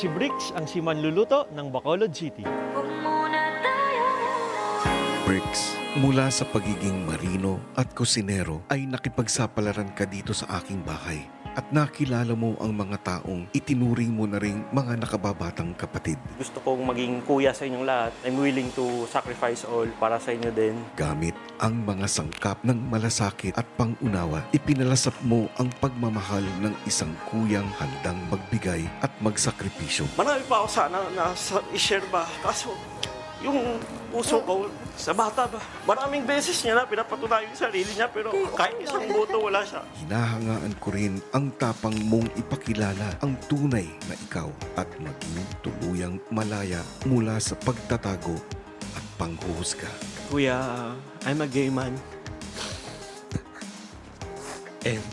si Bricks, ang si manluluto ng Bacolod City. Bricks, mula sa pagiging marino at kusinero ay nakipagsapalaran ka dito sa aking bahay at nakilala mo ang mga taong itinuring mo na ring mga nakababatang kapatid. Gusto kong maging kuya sa inyong lahat. I'm willing to sacrifice all para sa inyo din. Gamit ang mga sangkap ng malasakit at pangunawa, ipinalasap mo ang pagmamahal ng isang kuyang handang magbigay at magsakripisyo. Marami pa ako sana na i-share ba? Kaso, yung puso ko sa bata ba? Maraming beses niya na pinapatunayan yung sarili niya pero kahit isang boto wala siya. Hinahangaan ko rin ang tapang mong ipakilala ang tunay na ikaw at maging tuluyang malaya mula sa pagtatago at panghuhusga. Kuya, I'm a gay man. And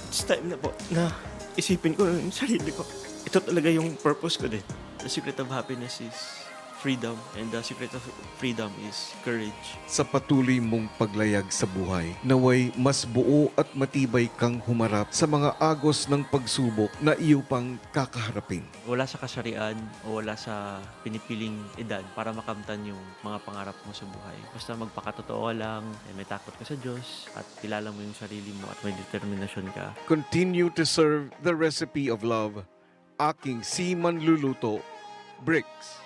it's time na po na isipin ko yung sarili ko. Ito talaga yung purpose ko din. The secret of happiness is freedom, and the secret of freedom is courage. Sa patuloy mong paglayag sa buhay, naway mas buo at matibay kang humarap sa mga agos ng pagsubok na iyo pang kakaharapin. Wala sa kasarian o wala sa pinipiling edad para makamtan yung mga pangarap mo sa buhay. Basta magpakatotoo lang, may takot ka sa Diyos, at kilala mo yung sarili mo at may determinasyon ka. Continue to serve the recipe of love. Aking si Manluluto, Bricks.